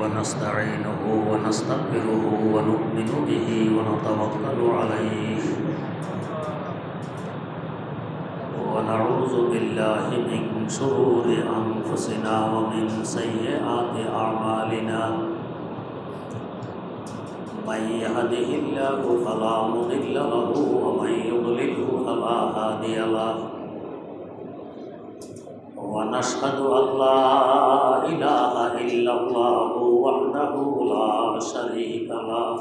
ونستعينه ونستغفره ونؤمن به ونتوكل عليه ونعوذ بالله من شرور أنفسنا ومن سيئات أعمالنا من يهده الله فلا مضل له ومن يضلله فلا هادي له ونشهد أن لا إله إلا الله وحده لا شريك له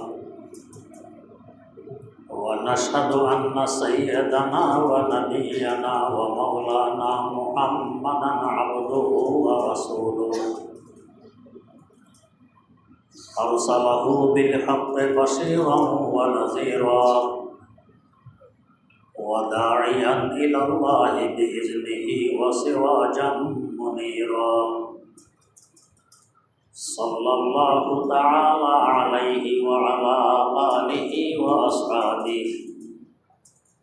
ونشهد أن سيدنا ونبينا ومولانا محمدا عبده ورسوله أرسله بالحق بشيرا ونذيرا وداعيا إلى الله بإذنه وسراجا منيرا صلى الله تعالى عليه وعلى آله وأصحابه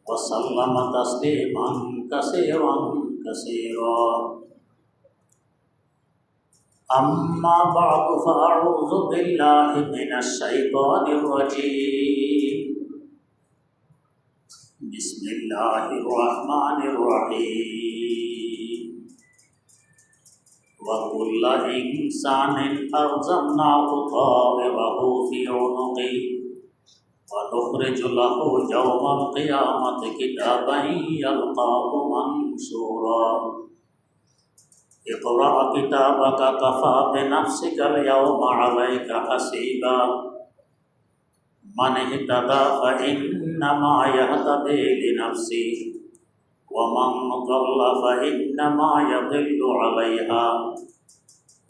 وسلم تسليما كثيرا كثيرا أما بعد فأعوذ بالله من الشيطان الرجيم بسم الله الرحمن الرحيم وكل إنسان ألزمناه طائره في عنقه ونخرج له يوم القيامة كتابا يلقاه منشورا اقرأ كتابك كفى بنفسك اليوم عليك حسيبا من اهتدى فإنما يهتدي لنفسه ومن ضل فإنما يضل عليها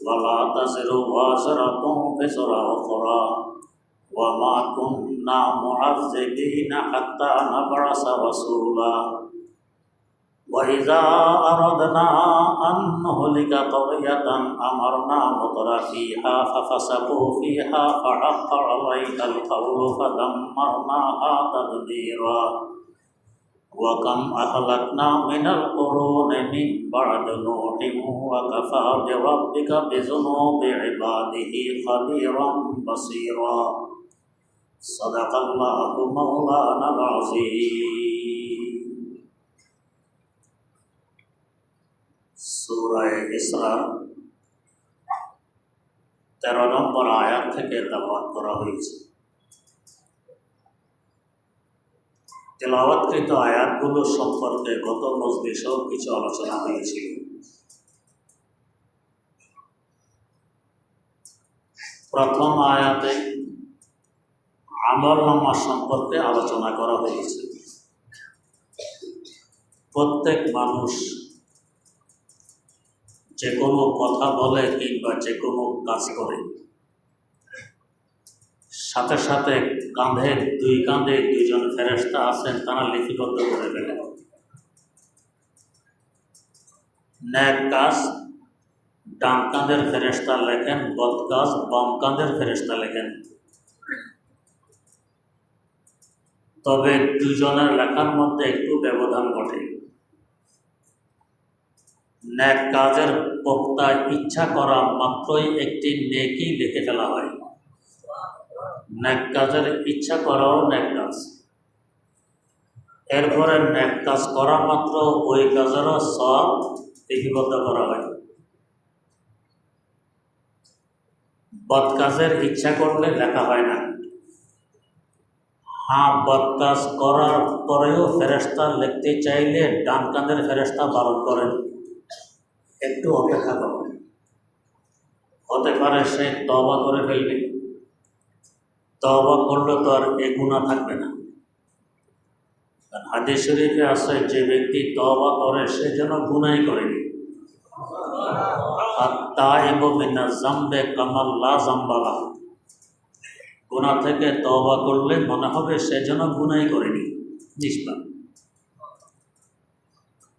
ولا تزر وازرة وزر أخرى وما كنا معذبين حتى نبعث رسولا وإذا أردنا أن نهلك قرية أمرنا مترفيها ففسقوا فيها فحق عليها القول فدمرناها تدميرا وكم أهلكنا من القرون من بعد نوح وكفى بربك بذنوب عباده خبيرا بصيرا صدق الله مولانا العظيم সূরা ইসরা 13 নম্বর আয়াত থেকে তেলাওয়াত করা হয়েছে। তেলাওয়াতকৃত আয়াতগুলো সম্পর্কে গত মজলিসেও কিছু আলোচনা হয়েছিল। প্রথম আয়াতে আমলনামা সম্পর্কে আলোচনা করা হয়েছে। প্রত্যেক মানুষ যে কোনো কথা বলে কিংবা যে কোনো কাজ করে সাথে সাথে দুই কাঁধে দুইজন ফেরেশতা আছেন, তারা লিপিবদ্ধ করে ফেলেন। ন্যাক কাজ ডান কাঁধের ফেরেশতা লেখেন, বদ কাজ বাম কাঁধের ফেরেশতা লেখেন। তবে দুজনের লেখার মধ্যে একটু ব্যবধান ঘটে। ন্যাক কাজের বক্তা ইচ্ছা করা মাত্রই একটি নেকি লিখে ফেলা হয়। ন্যাক কাজের ইচ্ছা করাও ন্যাক কাজ। এরপরে ন্যাক কাজ করা মাত্র ওই কাজেরও সওয়াব লিপিবদ্ধ করা হয়। বদ কাজের ইচ্ছা করলে লেখা হয় না। বদ কাজ করার পরেও ফেরেশতা লিখতে চাইলে ডান কাঁধের ফেরেশতা বারণ করেন, একটু অপেক্ষা করো, হতে পারে সে তওবা করে ফেলবে। তওবা করলে তো আর এ গুনাহ থাকবে না। হাদিস শরীফে আছে, যে ব্যক্তি তওবা করে সে যেন গুনাহই করেনি। আত-তাইবু মিনাজ যামবি কামান লা যামবা লাহু। গুনাহ থেকে তওবা করলে মনে হবে সে যেন গুনাহই করেনি, নিষ্পাপ।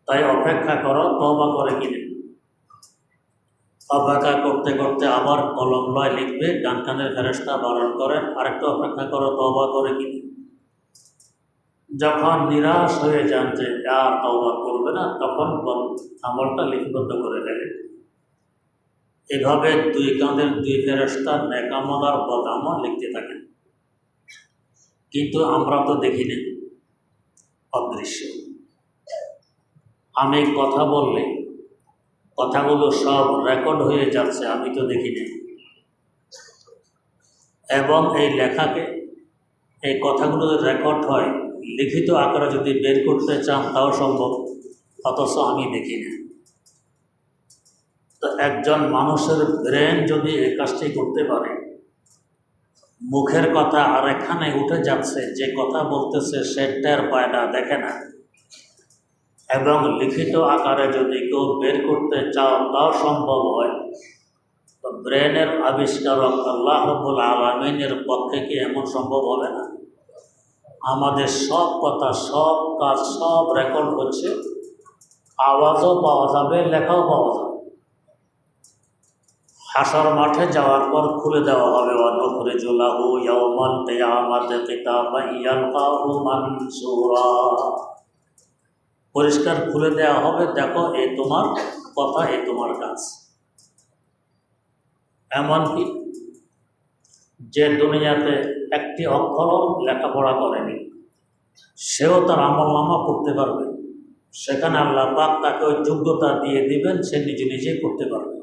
তাই অপেক্ষা করো, তওবা করে কিনে। অপেক্ষা করতে করতে আবার কলম লয় লিখবে, ডান কানের ফেরেশতা বারণ করেন, আরেকটু অপেক্ষা করো, তওবা করে কিনে। যখন নিরাশ হয়ে যান যে আর তওবা করবে না, তখন আমলটা লিপিবদ্ধ করে ফেলে। এভাবে দুই কাঁধের দুই ফেরেশতা নেক আমল আর বদ আমল লিখতে থাকেন, কিন্তু আমরা তো দেখি না, অদৃশ্য। আমি কথা বললে কথাগুলো সব রেকর্ড হয়ে যাচ্ছে, আমি তো দেখি না। এবং এই লেখাকে, এই কথাগুলো রেকর্ড হয়, লিখিত আকারে যদি বের করতে চান তাও সম্ভব, অথচ আমি দেখি না। তো একজন মানুষের ব্রেন যদি এই কাজটি করতে পারে, মুখের কথা আর এখানে উঠে যাচ্ছে, যে কথা বলতেছে সে টের পায় না, দেখে না, এবং লিখিত আকারে যদি কেউ বের করতে চাও তাও সম্ভব হয়, তো ব্রেনের আবিষ্কারক আল্লাহ রাব্বুল আলামিনের পক্ষে কি এমন সম্ভব হবে না? আমাদের সব কথা, সব কাজ, সব রেকর্ড হচ্ছে, আওয়াজও পাওয়া যাবে, লেখাও পাওয়া যাবে। হাসর মাঠে যাওয়ার পর খুলে দেওয়া হবে, ওয়ানুখরিজু লাহু ইয়াওমাল কিয়ামাতি কিতাবান ইয়ালকাহু মানসুরা। পরিষ্কার খুলে দেওয়া হবে, দেখো এই তোমার কথা, এই তোমার কাজ। এমনকি যে দুনিয়াতে একটি অক্ষরও লেখাপড়া করেনি, সেও তার আমলনামা করতে পারবে। সেখানে আল্লাহ পাক তাকে ওই যোগ্যতা দিয়ে দিবেন, সে নিজে নিজেই করতে পারবে।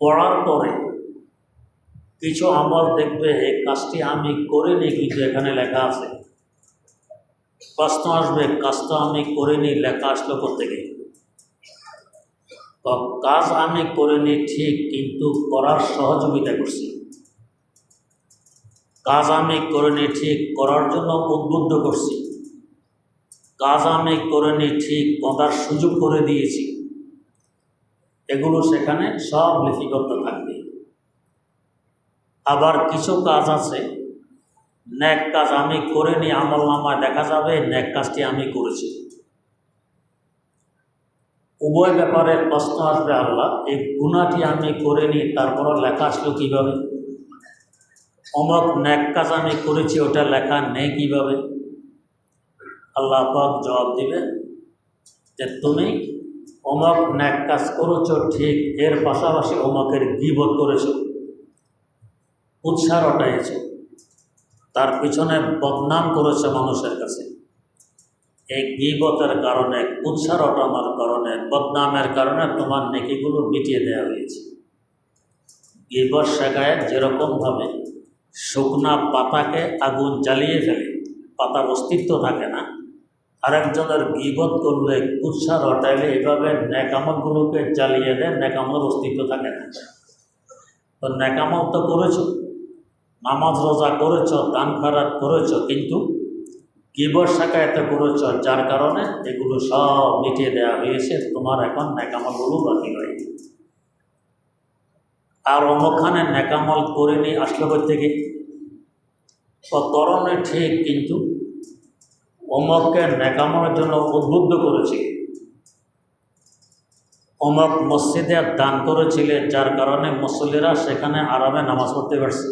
পড়ার পরে কিছু আমল দেখবে এই কাজটি আমি করিনি, কিন্তু এখানে লেখা আছে। প্রশ্ন আসবে, কাজ তো আমি করিনি, লেখা আসলো কোত্থেকে? তো কাজ আমি করিনি ঠিক, কিন্তু করার সহযোগিতা করছি। কাজ আমি করিনি ঠিক, করার জন্য উদ্বুদ্ধ করছি। কাজ আমি করিনি ঠিক, করার সুযোগ করে দিয়েছি। এগুলো সেখানে সব লিপিবদ্ধ থাকবে। আবার কিছু কাজ আছে, নেক কাজ আমি করিনি, আমলনামায় দেখা যাবে নেক কাজটি আমি করেছি। উভয় ব্যাপারে প্রশ্ন আসবে, আল্লাহ এই গুনাহটি আমি করিনি, তারপরও লেখা আসলো কীভাবে? অমুক নেক কাজ আমি করেছি, ওটা লেখা নেই কীভাবে? আল্লাহ পাক জবাব দিবে যে তুমি অমুক নেক কাজ করেছো ঠিক, এর পাশাপাশি অমুকের গীবত করেছো, উৎসাহ রটাইছো, তার পিছনে বদনাম করেছে মানুষের কাছে। এই গীবতের কারণে, উৎসাহ রটানোর কারণে, বদনামের কারণে তোমার নেকিগুলো মিটিয়ে দেওয়া হয়েছে। গীবত শেখায় যেরকমভাবে শুকনা পাতাকে আগুন জ্বালিয়ে ফেলে, পাতার অস্তিত্ব থাকে না, আরেকজনের গীবত করলে, উৎসাহ রটাইলে এভাবে নেকামলগুলোকে জ্বালিয়ে দেয়, নেকামলের অস্তিত্ব থাকে না। তো নেকামল তো করেছো, নামাজ রোজা করেছ, দান খয়রাত করেছ, কিন্তু গীবত শাখায়ত করেছ, যার কারণে এগুলো সব মিটিয়ে দেওয়া হয়েছে। তোমার এখন নেকামলগুলো বাকি রয়ে। আর অমুকখানে নেকামল করিনি আসলো কই থেকে? করণে ঠিক, কিন্তু অমুককে নেকামলের জন্য উদ্বুদ্ধ করেছি। অমুক মসজিদে দান করেছিলে, যার কারণে মুসল্লিরা সেখানে আরামে নামাজ পড়তে পারছে,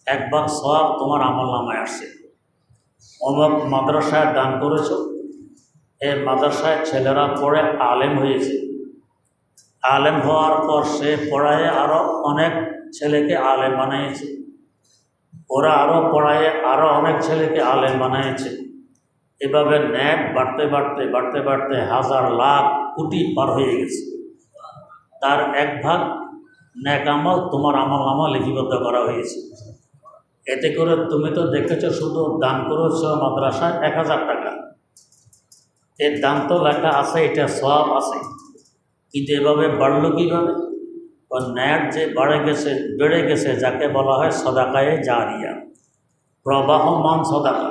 এক ভাগ সওয়াব তোমার আমলনামায় আসছে। অমুক মাদ্রাসায় দান করেছ, এই মাদ্রাসায় ছেলেরা পড়ে আলেম হয়েছে, আলেম হওয়ার পর সে পড়ায় আরও অনেক ছেলেকে আলেম বানিয়েছে, ওরা আরও পড়ায় আরও অনেক ছেলেকে আলেম বানিয়েছে। এভাবে নেট বাড়তে বাড়তে বাড়তে বাড়তে হাজার লাখ কোটি পার হয়ে গেছে। তার এক ভাগ নেক আমল তোমার আমলনামা লিপিবদ্ধ করা হয়েছে। এতে করে তুমি তো দেখেছো, শুধু দান করেছ মাদ্রাসায় 1000 টাকা, এর দান তো লেখা আছে, এটা সওয়াব আছে, কিন্তু এভাবে বাড়লো কীভাবে? নেট যে বেড়ে গেছে, যাকে বলা হয় সদাকায়ে জারিয়া, প্রবাহমান সদাকা।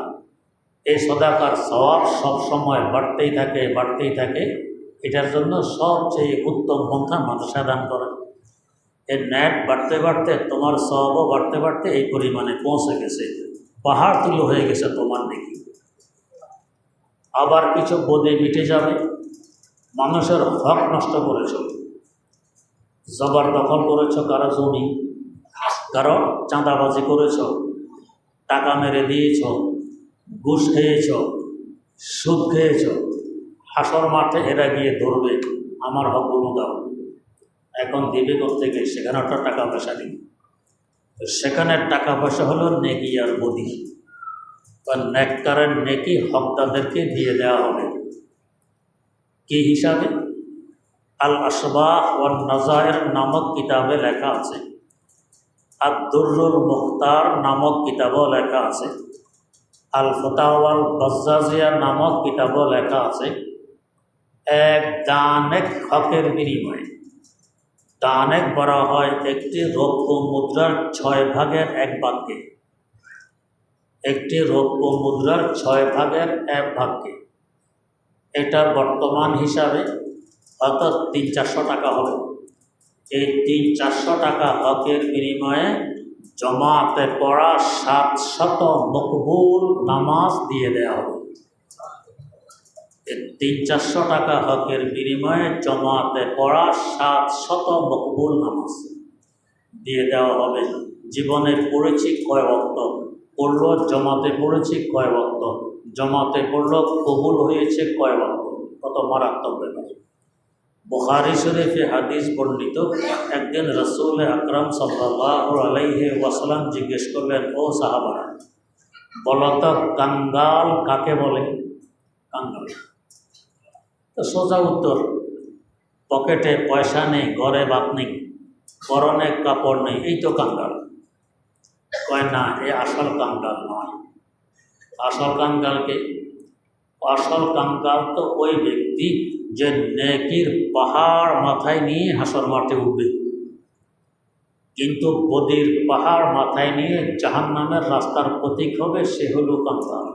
এই সদাকার সওয়াব সবসময় বাড়তেই থাকে, বাড়তেই থাকে। এটার জন্য সবচেয়ে উত্তম পন্থা মাদ্রাসা দান করা। এই নেট বাড়তে বাড়তে তোমার সওয়াবও বাড়তে বাড়তে এই পরিমাণে পৌঁছে গেছে, পাহাড় তুলো হয়ে গেছে তোমার নেকি। আবার কিছু বদে মিটে যাবে। মানুষের হক নষ্ট করেছ, জবরদখল করেছ কারো জমি, কারো চাঁদাবাজি করেছ, টাকা মেরে দিয়েছ, ঘুষ খেয়েছ, সুদ খেয়েছ। হাসর মাঠে এরা গিয়ে ধরবে, আমার হকগুলো দাও। এখন দিবে থেকে সেখানে একটা টাকা পয়সা দিবে। তো সেখানে টাকা পয়সা হলো নেকি আর বদি বা নেককারের নেকি হকদারদেরকে দিয়ে দেওয়া হবে। কি হিসাবে? আল আসবাহ ওয়ান নাজায়ের নামক কিতাবে লেখা আছে, আদ-দুররুল মুখতার নামক কিতাবও লেখা আছে, আল ফতাওয়াল বাজ্জাজিয়া নামক কিতাবও লেখা আছে, এক দানেক হকের বিনিময়ে, দানেক বলা হয় একটি রৌপ্য মুদ্রার 6 ভাগের 1 ভাগকে, একটি রৌপ্য মুদ্রার 6 ভাগের 1 ভাগকে। এটার বর্তমান হিসাবে অর্থাৎ 300-400 টাকা হবে। এই 300-400 টাকা হকের বিনিময়ে জমাতে পড়া 700 মকবুল নামাজ দিয়ে দেওয়া হবে। এই 300-400 টাকা হকের বিনিময়ে জমাতে পড়া 700 মকবুল নামাজ দিয়ে দেওয়া হবে। জীবনে পড়েছি কয় ওয়াক্ত, পড়লো জমাতে পড়েছি কয় ওয়াক্ত, জমাতে পড়লো কবুল হয়েছে কয় ওয়াক্ত। কত মারাত্মক ব্যাপার। বুখারী শরীফে হাদিস বর্ণিত, একদিন রাসূল আকরাম সাল্লাল্লাহু আলাইহি ওয়াসাল্লাম জিজ্ঞেস করলেন, ও সাহাবারা, বলো তো কাঙ্গাল কাকে বলে? কাঙ্গাল। তো সোজা উত্তর, পকেটে পয়সা নেই, ঘরে ভাত নেই, পরনে কাপড় নেই, এই তো কাঙ্গাল। কয় না, এ আসল কাঙ্গাল নয়। আসল কাঙ্গালকে? আসল কাঙ্গাল তো ওই ব্যক্তি যে নেকির পাহাড় মাথায় নিয়ে হাসর মাঠে উঠবে, কিন্তু বদির পাহাড় মাথায় নিয়ে জাহান্নামের রাস্তার প্রতীক হবে, সে হলো কাঙ্গাল।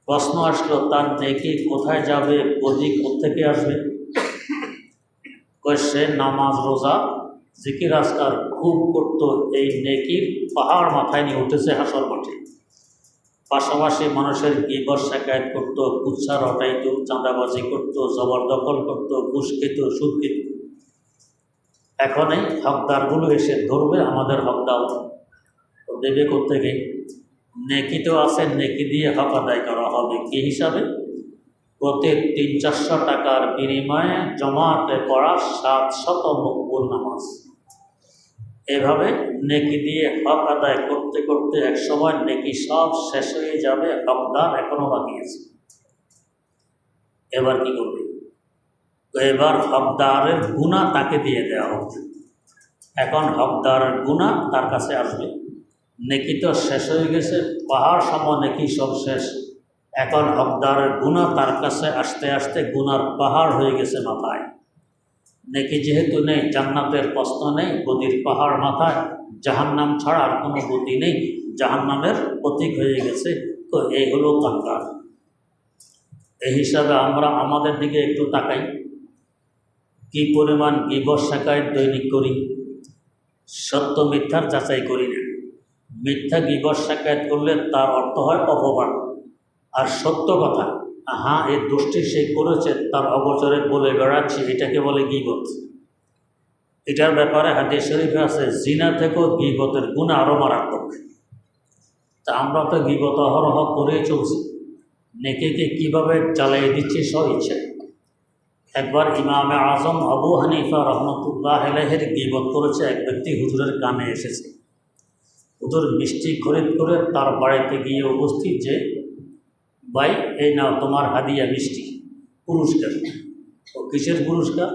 প্রশ্ন আসলো, তার নেকি কোথায় যাবে, বদি কোত্থেকে আসবে? সে নামাজ রোজা জিকির আজকার খুব করত, এই নেকির পাহাড় মাথায় নিয়ে উঠেছে হাসর মাঠে। পাশাপাশি মানুষের গীবত শিকায়ত করত, কুৎসা রটাইত, চাঁদাবাজি করত, জবরদখল করত, ঘুষ খেত, সুদ খেত। এখন এই হকদারগুলো এসে ধরবে, আমাদের হক দাও, দেবে কোত্থেকে? নেকি তো আছে, নেকি দিয়ে হক আদায় করা হবে। কি হিসাবে? প্রতি 300-400 টাকার বিনিময়ে জমাতে পড়া 700 মকবুল নামাজ। এভাবে নেকি দিয়ে হক আদায় করতে করতে একসময় নেকি সব শেষ হয়ে যাবে, হকদার এখনো বাকি আছে। এবার কি করবে? এবার হকদারের গুনাহ তাকে দিয়ে দেওয়া হবে। এখন হকদারের গুনাহ তার কাছে আসবে। নেকি তো শেষ হয়ে গেছে, পাহাড় সম নেকি সব শেষ। এখন হকদারের গুনাহ তার কাছে আসতে আসতে গুনার পাহাড় হয়ে গেছে মাথায়। নেকি যেহেতু নেই, জান্নাতের প্রশ্ন নেই, বদির পাহাড় মাথায়, জাহান্নাম ছাড়া আর কোনো গতি নেই, জাহান্নামের প্রতীক হয়ে গেছে। তো এই হলো কাঙ্গাল। এই হিসাবে আমরা আমাদের দিকে একটু তাকাই, কি পরিমাণ গীবত শিকায়ত দৈনিক করি। সত্য মিথ্যার যাচাই করি না। মিথ্যা গীবত শিকায়ত করলে তার অর্থ হয় অপবাদ, আর সত্য কথা, হ্যাঁ এই দোষটি সে করেছে, তার অগোচরে বলে বেড়াচ্ছি, এটাকে বলে গীবত। এটার ব্যাপারে হাদিস শরীফে আছে, জিনা থেকেও গীবতের গুনাহ আরও মারাত্মক। তা আমরা তো গীবত অহরহ করেই চলছি, নেকিকে কীভাবে চালিয়ে দিচ্ছি সব ইচ্ছে। একবার ইমামে আজম আবু হানিফা রহমতুল্লাহ আলাইহির গীবত করেছে এক ব্যক্তি, হুজুরের কানে এসেছে। হুজুর মিষ্টি খরিদ করে তার বাড়িতে গিয়ে উপস্থিত, যে ভাই এই নাও তোমার হাদিয়া মিষ্টি, পুরস্কার। ও কিসের পুরস্কার?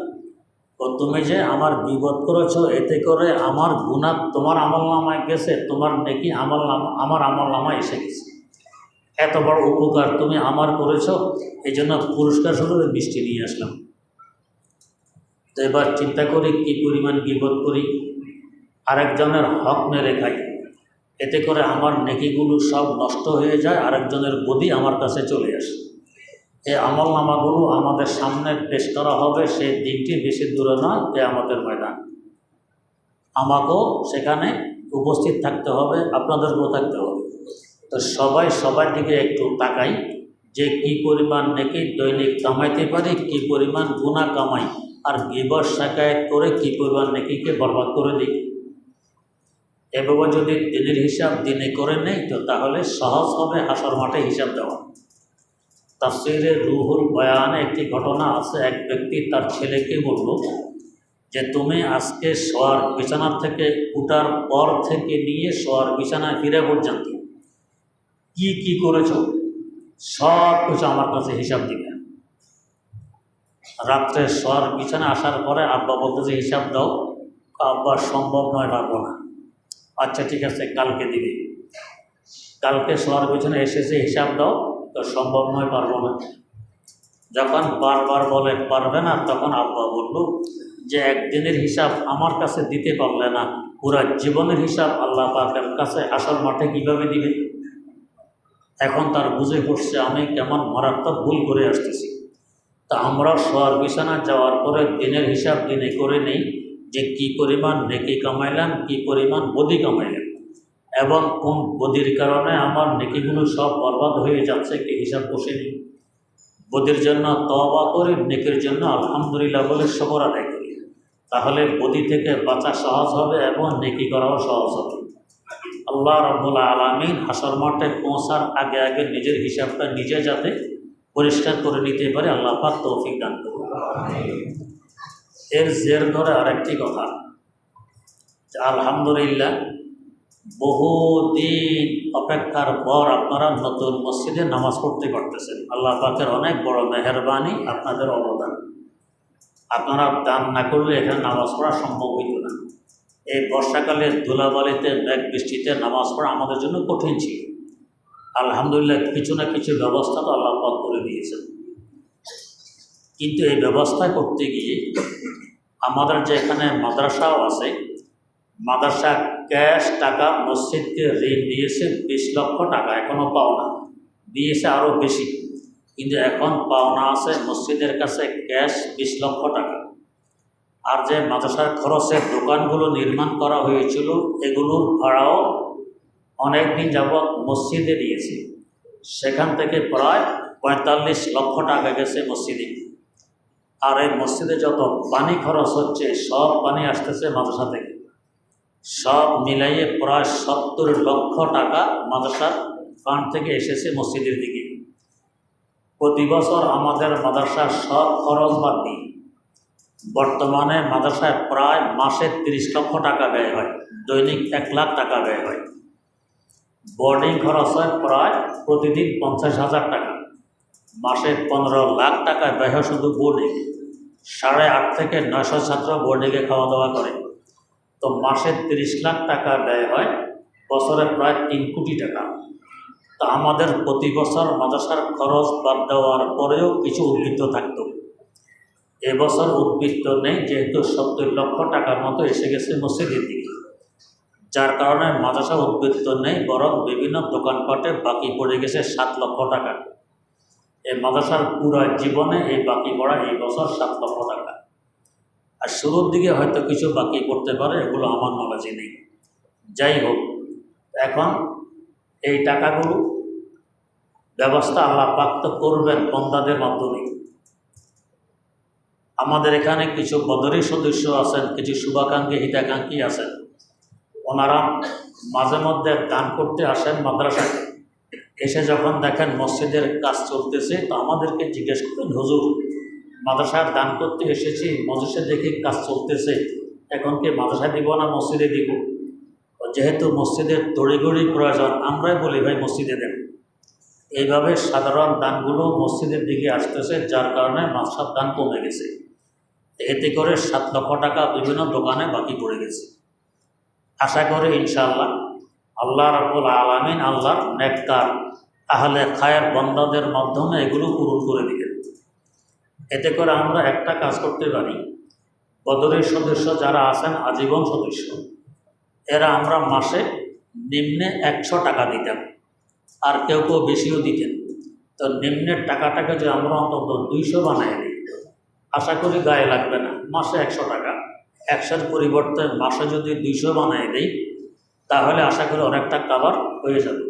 ও তুমি যে আমার গীবত করেছ, এতে করে আমার গুনাহ তোমার আমলনামায় গেছে, তোমার নেকি আমার আমলনামায় এসে গেছে। এত বড় উপকার তুমি আমার করেছ, এই জন্য পুরস্কার স্বরূপ মিষ্টি নিয়ে আসলাম। তো এবার চিন্তা করি কী পরিমাণ গীবত করি, আরেকজনের হক মেরে খাই, এতে করে আমার নেকিগুলো সব নষ্ট হয়ে যায়, আরেকজনের বদি আমার কাছে চলে আসে। এই আমলনামাগুলো আমাদের সামনে পেশ করা হবে, সেই দিনটি বেশি দূরে নয়, কিয়ামতের ময়দান। আমাকেও সেখানে উপস্থিত থাকতে হবে, আপনাদেরকেও থাকতে হবে। তো সবাই সবার দিকে একটু তাকাই, যে কি পরিমাণ নেকি দৈনিক কামাইতে পারি, কি পরিমাণ গুনাহ কামাই, আর গীবত শিকায়ত করে কি পরিমাণ নেকিকে বরবাদ করে দিই। এভাবে যদি দিনের হিসাব দিনে করে নেই, তো তাহলে সহজ হবে হাসর মাঠে হিসাব দেওয়া। তাফসীরে রুহুল বয়ানে একটি ঘটনা আছে, এক ব্যক্তি তার ছেলেকে বলল, যে তুমি আজকে শোয়ার বিছানা থেকে উঠার পর থেকে নিয়ে শোয়ার বিছানায় ফিরে পর্যন্ত কি কি করেছো সব কিছু আমার কাছে হিসাব দিবে। রাত্রে শোয়ার বিছানা আসার পরে আব্বা বলতেছে হিসাব দাও, আব্বা সম্ভব নয়, পারবো না। আচ্ছা ঠিক আছে, কালকে দিবে। কালকে শোয়ার বিছানা এসেছে, হিসাব দাও, তো সম্ভব নয়, পারবো না। যখন বারবার বলে পারবে না, তখন আব্বা বলল যে একদিনের হিসাব আমার কাছে দিতে পারলে না, পুরা জীবনের হিসাব আল্লাহ পাকের কাছে হাসর মাঠে কীভাবে দিবে। এখন তার বুঝে পড়ছে আমি কেমন মারাত্মক ভুল করে আসতেছি। তা আমরা শোয়ার বিছানা যাওয়ার পরে দিনের হিসাব দিনে করে নেই যে কি পরিমাণ নেকি কামাইলাম, কি পরিমাণ বদি কামাইলাম, এবং কোন বদির কারণে আমার নেকিগুলো সব বরবাদ হয়ে যাচ্ছে কি হিসাব বসে নেই। বদির জন্য তওবা করি, নেকির জন্য আলহামদুলিল্লাহ বলে শুকর আদায় করি, তাহলে বদি থেকে বাঁচা সহজ হবে এবং নেকি করাও সহজ হবে। আল্লাহ রাব্বুল আলামিন হাসর মাঠে পৌঁছার আগে আগে নিজের হিসাবটা নিজে যাতে পরিষ্কার করে নিতে পারে আল্লাহ পাক তৌফিক দান করুন। এর জের ধরে আরেকটি কথা, আলহামদুলিল্লাহ বহুদিন অপেক্ষার পর আপনারা নতুন মসজিদে নামাজ পড়তে পারতেছেন। আল্লাহ পাকের অনেক বড় মেহেরবানি, আপনাদের অবদান। আপনারা দান না করলে এখানে নামাজ পড়া সম্ভব হইত না। এই বর্ষাকালে ধুলাবালিতে মেঘ বৃষ্টিতে নামাজ পড়া আমাদের জন্য কঠিন ছিল। আলহামদুলিল্লাহ কিছু না কিছু ব্যবস্থা তো আল্লাহ পাক করে দিয়েছেন। কিন্তু এই ব্যবস্থা করতে গিয়ে আমাদের যে এখানে মাদ্রাসাও আছে, মাদ্রাসা ক্যাশ টাকা মসজিদকে ঋণ দিয়েছে 20 লক্ষ টাকা, এখনও পাওনা দিয়েছে আরও বেশি, কিন্তু এখন পাওনা আছে মসজিদের কাছে ক্যাশ 20 লক্ষ টাকা। আর যে মাদ্রাসার খরচের দোকানগুলো নির্মাণ করা হয়েছিল এগুলোর ভাড়াও অনেক দিন যাবৎ মসজিদে দিয়েছে, সেখান থেকে প্রায় 45 লক্ষ টাকা গেছে মসজিদে। আর এই মসজিদে যত পানি খরচ হচ্ছে সব পানি আসতেছে মাদ্রাসা থেকে, সব মিলাইয়ে প্রায় 70 লক্ষ টাকা মাদ্রাসার ফান্ড থেকে এসেছে মসজিদের দিকে। প্রতি বছর আমাদের মাদ্রাসার সব খরচ বাদ দিয়ে বর্তমানে মাদ্রাসায় প্রায় মাসে 30 লক্ষ টাকা ব্যয় হয়, দৈনিক 1 লাখ টাকা ব্যয় হয়। বোর্ডিং খরচ হয় প্রায় প্রতিদিন 50,000 টাকা, মাসে 15 লাখ টাকা ব্যয় হয় শুধু বোর্ডিং। 8.5 থেকে 900 ছাত্র বোর্ডিংয়ে খাওয়া দাওয়া করে, তো মাসে 30 লাখ টাকা ব্যয় হয়, বছরে প্রায় 3 কোটি টাকা। তা আমাদের প্রতি বছর মাদ্রাসার খরচ বাদ দেওয়ার পরেও কিছু উদ্বৃত্ত থাকত। এবছর উদ্বৃত্ত নেই, যেহেতু 70 লক্ষ টাকার মতো এসে গেছে মসজিদের দিকে, যার কারণে মাদ্রাসা উদ্বৃত্ত নেই, বরং বিভিন্ন দোকানপাটে বাকি পড়ে গেছে 7 লক্ষ টাকা। এই মাদ্রাসার পুরো জীবনে এই বাকি পড়া এই বছর 7 লক্ষ টাকা। আর শুরুর দিকে হয়তো কিছু বাকি পড়তে পারে, এগুলো আমার নলেজে নেই। যাই হোক, এখন এই টাকাগুলো ব্যবস্থা আল্লাহ পাক তো করবেন বন্দাদের মাধ্যমে। আমাদের এখানে কিছু বদরি সদস্য আছেন, কিছু শুভাকাঙ্ক্ষী হিতাকাঙ্ক্ষী আছেন, ওনারা মাঝে মধ্যে দান করতে আসেন মাদ্রাসায়। এসে যখন দেখেন মসজিদের কাজ চলতেছে তো আমাদেরকে জিজ্ঞেস করেন, হুজুর মাদ্রাসায় দান করতে এসেছি, মসজিদে দেখি কাজ চলতেছে, এখন কি মাদ্রাসায় দিব না মসজিদে দিব? যেহেতু মসজিদের তড়িঘড়ি প্রয়োজন, আমরাই বলি ভাই মসজিদে দেন। এইভাবে সাধারণ দানগুলো মসজিদের দিকে আসতেছে, যার কারণে মাদ্রাসার দান কমে গেছে। এতে করে 7 লক্ষ টাকা বিভিন্ন দোকানে বাকি পড়ে গেছে। আশা করি ইনশাআল্লাহ আল্লাহ রাব্বুল আলামিন আল্লাহর নেককার আহলে খায়ের বান্দাদের মাধ্যমে এগুলো পূরণ করে দিবেন। এতে করে আমরা একটা কাজ করতে পারি, বদরের সদস্য যারা আছেন আজীবন সদস্য, এরা আমরা মাসে নিম্নে 100 টাকা দিতাম, আর কেউ কেউ বেশিও দিতেন। তো নিম্নের টাকাটাকে যে আমরা অন্তত 200 বানাই দিই, আশা করি গায়ে লাগবে না। মাসে 100 টাকা, 100-এর পরিবর্তে মাসে যদি 200 বানাই দিই, তাহলে আশা করি অনেকটা কাভার হয়ে যাবে।